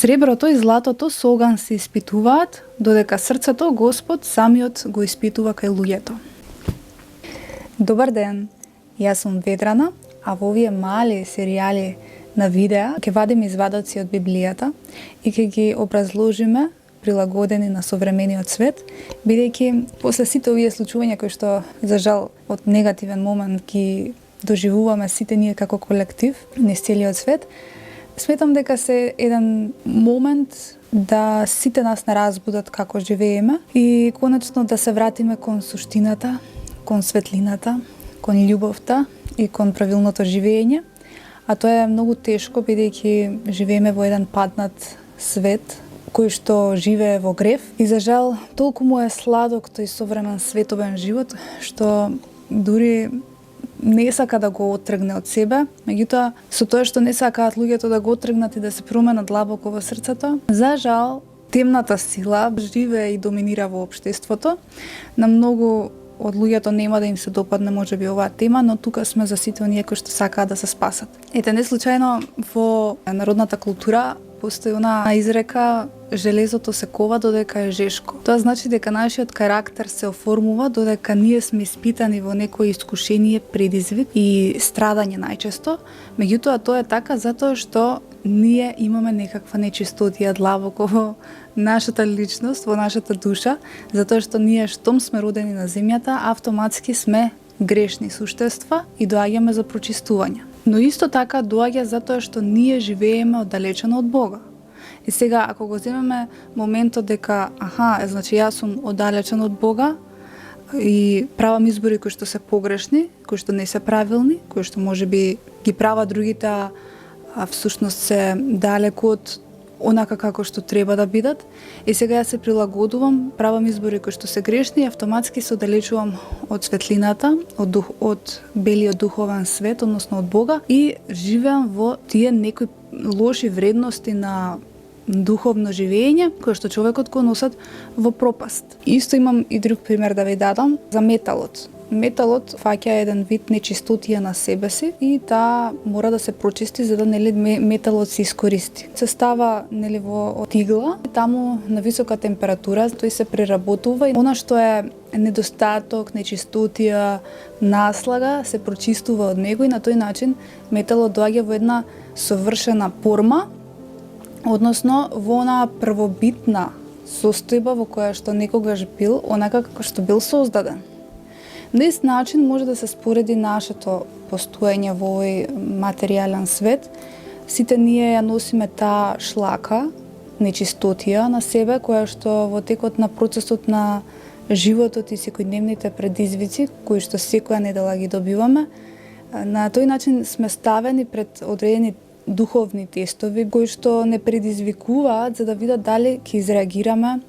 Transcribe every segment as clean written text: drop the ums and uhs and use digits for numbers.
Среброто и златото со оган се испитуваат, додека срцето Господ самиот го испитува кај луѓето. Добар ден, јас сум Ведрана, а во овие мали серијали на видеа ќе вадиме извадоци од Библијата и ќе ги образложиме прилагодени на современиот свет, бидејќи после сите овие случувања кои што за жал од негативен момент ги доживуваме сите ние како колектив низ целиот свет, сметам дека се еден момент да сите нас не разбудат како живееме и конечно да се вратиме кон суштината, кон светлината, кон љубовта и кон правилното живење. А тоа е многу тешко бидејќи живееме во еден паднат свет кој што живее во грев и за жал толку му е сладок тој современ световен живот што дури не сака да го оттргне од себе, меѓутоа со тоа што не сакаат луѓето да го оттргнат и да се променат длабоко во срцето, за жал темната сила живее и доминира во општеството. На многу од луѓето нема да им се допадне можеби оваа тема, но тука сме за сите оние кои што сакаат да се спасат. Ете, не случајно во народната култура постои она изрека железото се кова додека е жешко. Тоа значи дека нашиот карактер се оформува додека ние сме испитани во некое искушение, предизвик и страдање најчесто. Меѓутоа тоа е така затоа што ние имаме некаква нечистотија длабоко во нашата личност, во нашата душа, затоа што ние штом сме родени на земјата, автоматски сме грешни суштества и доаѓаме за прочистување. Но исто така доаѓа затоа што ние живееме оддалечено од Бога. И сега, ако го земеме моментот дека, значи јас сум оддалечен од Бога и правам избори кои што се погрешни, кои што не се правилни, кои што можеби ги прават другите, а всушност се далеку од онака како што треба да бидат. И сега јас се прилагодувам, правам избори кои што се грешни и автоматски се оддалечувам од светлината, од белиот духовен свет, односно од Бога, и живеам во тие некои лоши вредности на духовно живење, кој што човекот го носат во пропаст. Исто имам и друг пример да ви дадам за металот. Металот фаќа еден вид нечистотија на себе си и таа мора да се прочисти за да металот се искористи. Се става во тигла, таму на висока температура тој се преработува и она што е недостаток, нечистотија, наслага се прочистува од него и на тој начин металот доаѓа во една совршена форма, односно во она првобитна состојба во која што некогаш бил, онака како што бил создаден. На ист начин може да се спореди нашето постоење во овој материјален свет. Сите ние ја носиме таа шлака, нечистотија на себе, која што во текот на процесот на животот и секојдневните предизвици, кои што секоја недела ги добиваме, на тој начин сме ставени пред одредени духовни тестови кои што не предизвикуваат за да видат дали ќе изреагираме,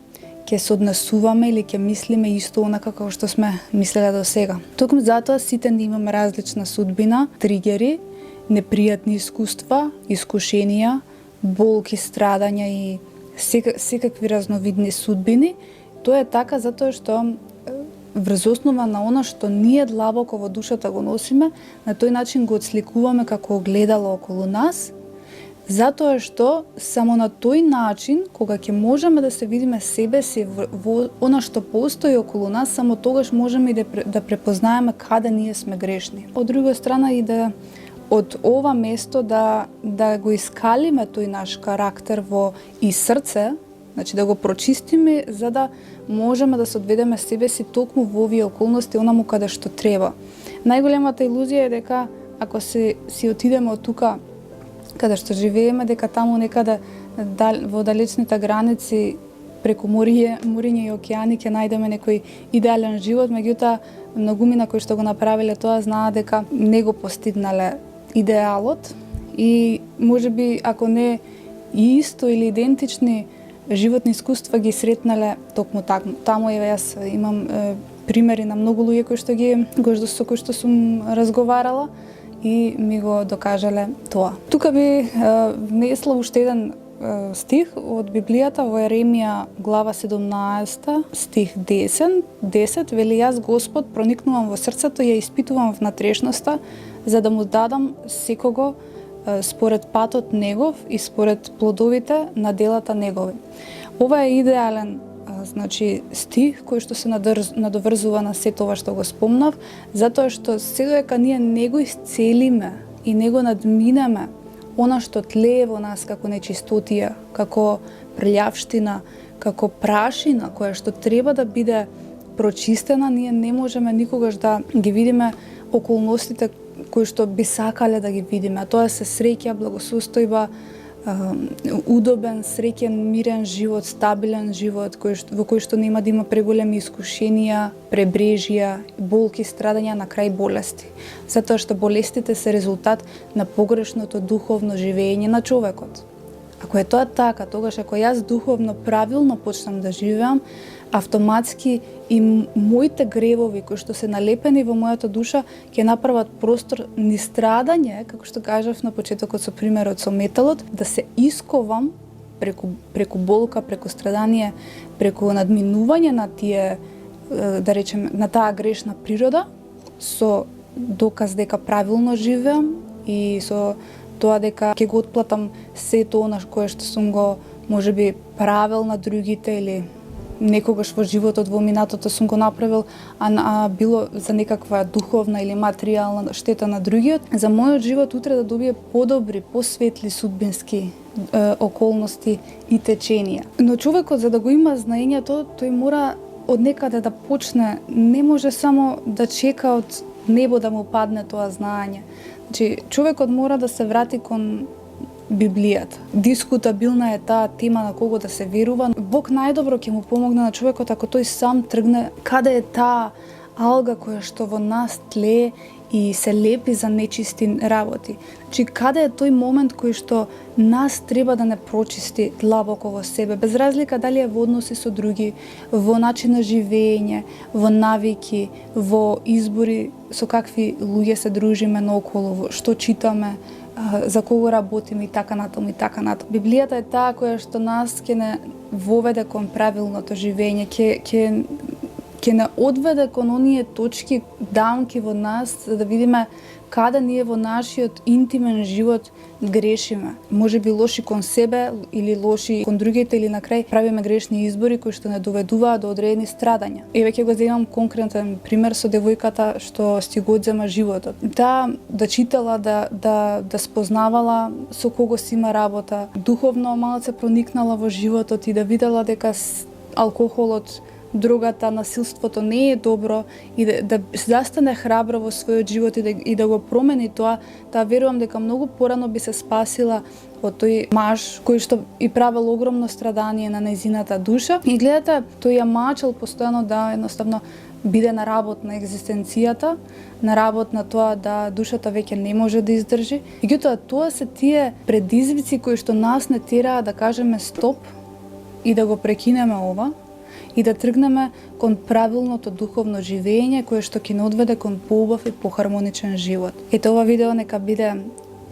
ќе се однесуваме или ќе мислиме исто онака како што сме мислеле до сега. Токму затоа сите ние имаме различна судбина, тригери, непријатни искуства, искушенија, болки, страдања и секакви разновидни судбини. Тоа е така затоа што врз основа на она што ние длабоко во душата го носиме, на тој начин го отсликуваме како огледало околу нас, затоа што само на тој начин, кога ќе можеме да се видиме себе си во она што постои околу нас, само тогаш можеме и да препознаеме каде ние сме грешни. Од друга страна и да од ова место да го искалиме тој наш карактер во и срце, значи да го прочистиме за да можеме да се одведеме себе си токму во овие околности онаму каде што треба. Најголемата илузија е дека ако си отидеме од тука каде што живееме, дека таму некаде во далечните граници преку мориња и океани ќе најдеме некој идеален живот, меѓутоа многумина кои што го направиле тоа знаат дека не го постигнале идеалот и можеби ако не исто или идентични животни искуства ги сретнале токму таму. Јас имам примери на многу луѓе со кои што сум разговарала и ми го докажале тоа. Тука би внесла уште еден стих од Библијата во Еремија глава 17 стих 10 вели: јас Господ проникнувам во срцето и ја испитувам внатрешноста за да му дадам секого според патот негов и според плодовите на делата негови. Ова е идеален стих кој што се надоврзува на сето ова што го спомнав, затоа што се додека ние не го исцелиме и не го надминеме она што тлее во нас како нечистотија, како прљавштина, како прашина која што треба да биде прочистена, ние не можеме никогаш да ги видиме околностите кои што би сакале да ги видиме. Тоа се среќа, благосостојба, удобен, среќен, мирен живот, стабилен живот, во кој што нема да има преголеми искушенија, пребрежија, болки, страдања, на крај болести. Затоа што болестите се резултат на погрешното духовно живење на човекот. Ако е тоа така, тогаш ако јас духовно правилно почнам да живеам, автоматски и моите гревови кои што се налепени во мојата душа ќе направат простор ни страдање, како што кажав на почетокот со примерот со металот, да се исковам преку болка, преку страдање, преку надминување на тие, да речеме, на таа грешна природа, со доказ дека правилно живеам и со тоа дека ќе го отплатам сето она кое што сум го можеби правел на другите или некогаш во животот во минатото сум го направил, а било за некаква духовна или материјална штета на другиот, за мојот живот утре да добие подобри, посветли судбински околности и теченија. Но човекот за да го има знаењето, тој мора од некаде да почне, не може само да чека од небо да му падне тоа знаење. Значи, човекот мора да се врати кон Библијата. Дискутабилна е таа тема на кого да се верува. Бог најдобро ќе му помогне на човекот ако тој сам тргне каде е таа алга која што во нас тлее и се лепи за нечисти работи. Значи, каде е тој момент кој што нас треба да не прочисти длабоко во себе, без разлика дали е во односи со други, во начин на живење, во навики, во избори со какви луѓе се дружиме наоколу, што читаме, за кого работиме и така натаму и така натаму. Библијата е таа која што нас ќе не воведе кон правилното живење, ќе не одведе кон оние точки, дамки во нас, за да видиме каде ние во нашиот интимен живот грешиме. Може би лоши кон себе или лоши кон другите или на крај правиме грешни избори кои што не доведуваат до одредени страдања. Еве ќе го земам конкретен пример со девојката што си го одзема животот. Таа да читала, да спознавала со кого си има работа, духовно малце проникнала во животот и да видела дека алкохолот, дрогата, насилството не е добро и да застане храбро во својот живот и да го промени тоа, верувам дека многу порано би се спасила од тој маж кој што и правел огромно страдание на нејзината душа. И гледате, тој ја мачел постојано да едноставно биде на работ на екзистенцијата, на работ на тоа да душата веќе не може да издржи. Меѓутоа, тоа се тие предизвици кои што нас не тераа да кажеме стоп и да го прекинеме ова, и да тргнеме кон правилното духовно живење кое што ќе не одведе кон поубав и похармоничен живот. Ето ова видео нека биде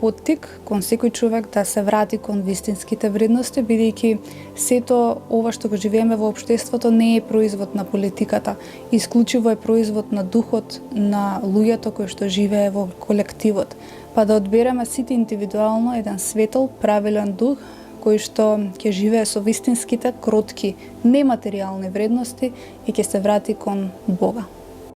поттик кон секој човек да се врати кон вистинските вредности, бидејќи сето ова што го живееме во општеството не е производ на политиката, исклучиво е производ на духот на луѓето кои што живее во колективот. Па да одбереме сите индивидуално еден светол, правилен дух, кој што ќе живее со вистинските, кротки, нематеријални вредности и ќе се врати кон Бога.